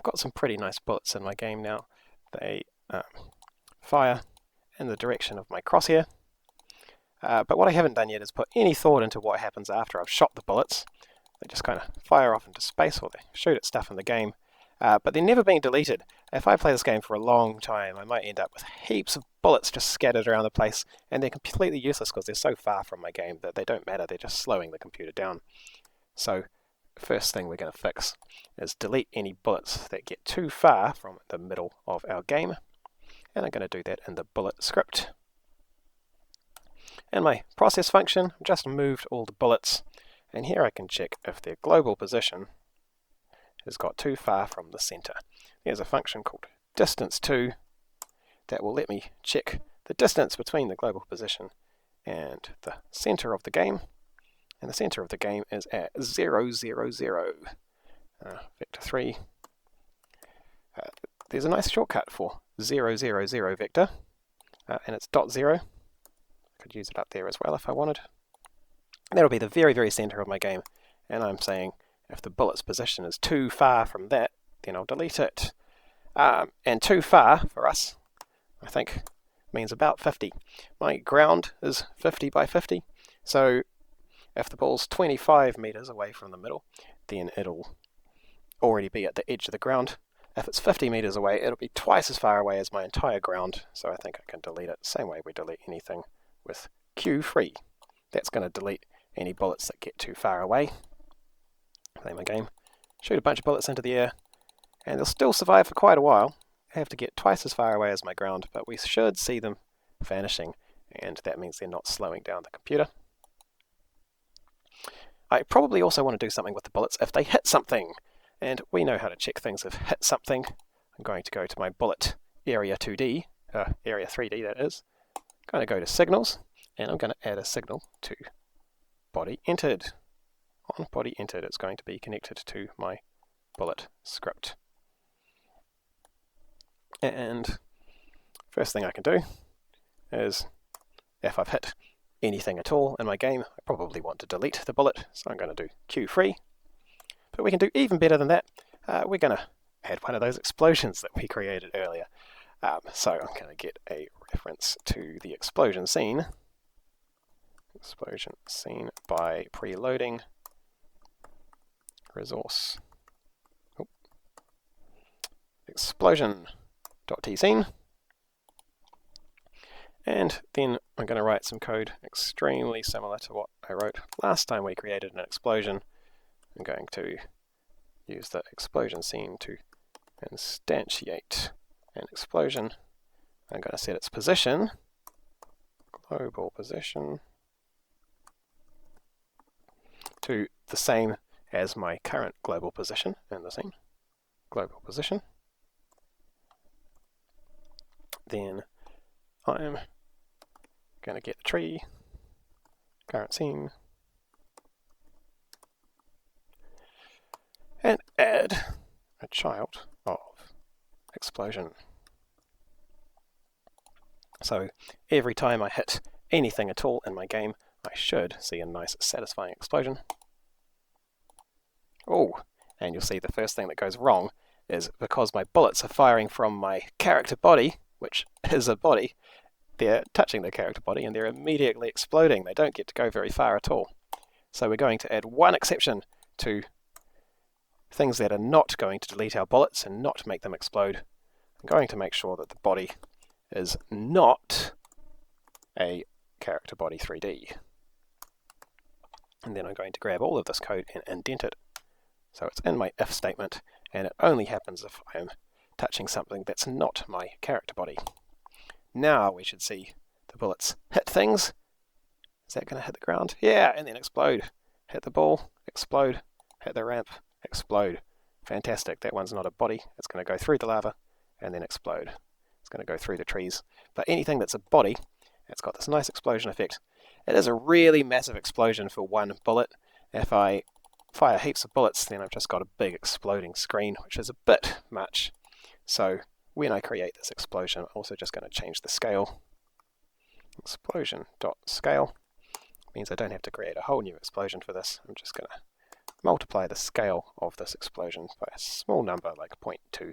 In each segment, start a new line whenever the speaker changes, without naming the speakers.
I've got some pretty nice bullets in my game now. They fire in the direction of my crosshair. But what I haven't done yet is put any thought into what happens after I've shot the bullets. They just kind of fire off into space, or they shoot at stuff in the game. But they're never being deleted. If I play this game for a long time, I might end up with heaps of bullets just scattered around the place, and they're completely useless because they're so far from my game that they don't matter. They're just slowing the computer down. So, first thing we're going to fix is delete any bullets that get too far from the middle of our game. And I'm going to do that in the bullet script. In my process function, I've just moved all the bullets, and here I can check if their global position has got too far from the center. There's a function called distance2 that will let me check the distance between the global position and the center of the game. And the center of the game is at 0, 0, 0. Vector 3. There's a nice shortcut for 0, 0, 0 vector, and it's .0. I could use it up there as well if I wanted. That'll be the very, very center of my game, and I'm saying if the bullet's position is too far from that, then I'll delete it. And too far, for us, I think, means about 50. My ground is 50 by 50, so if the ball's 25 meters away from the middle, then it'll already be at the edge of the ground. If it's 50 meters away, it'll be twice as far away as my entire ground, so I think I can delete it. Same way we delete anything with Q free. That's going to delete any bullets that get too far away. Play my game, shoot a bunch of bullets into the air, and they'll still survive for quite a while. I have to get twice as far away as my ground, but we should see them vanishing, and that means they're not slowing down the computer. I probably also want to do something with the bullets if they hit something, and we know how to check things have hit something. I'm going to go to my bullet area 2D, area 3D that is. I'm going to go to signals, and I'm going to add a signal to body entered. On body entered, it's going to be connected to my bullet script. And first thing I can do is, if I've hit anything at all in my game, I probably want to delete the bullet, so I'm going to do Q free. But we can do even better than that. We're going to add one of those explosions that we created earlier. So I'm going to get a reference to the explosion scene. Explosion scene by preloading resource. Explosion.tscene. And then I'm going to write some code extremely similar to what I wrote last time we created an explosion. I'm going to use the explosion scene to instantiate an explosion. I'm going to set its position, global position, to the same as my current global position in the scene. Global position. Then I'm going to get the tree, current scene, and add a child of explosion. So every time I hit anything at all in my game, I should see a nice satisfying explosion. Oh, and you'll see the first thing that goes wrong is because my bullets are firing from my character body, which is a body, they're touching the character body and they're immediately exploding. They don't get to go very far at all. So we're going to add one exception to things that are not going to delete our bullets and not make them explode. I'm going to make sure that the body is not a character body 3D. And then I'm going to grab all of this code and indent it. So it's in my if statement, and it only happens if I'm touching something that's not my character body. Now we should see the bullets hit things. Is that going to hit the ground? Yeah, and then explode. Hit the ball, explode. Hit the ramp, explode. Fantastic. That one's not a body. It's going to go through the lava and then explode. It's going to go through the trees. But anything that's a body, it's got this nice explosion effect. It is a really massive explosion for one bullet. If I fire heaps of bullets, then I've just got a big exploding screen, which is a bit much. So when I create this explosion, I'm also just going to change the scale. Explosion.scale means I don't have to create a whole new explosion for this. I'm just going to multiply the scale of this explosion by a small number like 0.2.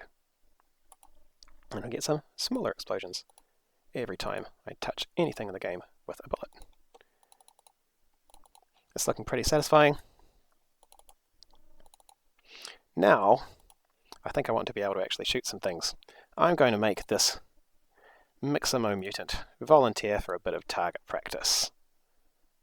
And I get some smaller explosions every time I touch anything in the game with a bullet. It's looking pretty satisfying. Now, I think I want to be able to actually shoot some things. I'm going to make this Mixamo mutant volunteer for a bit of target practice.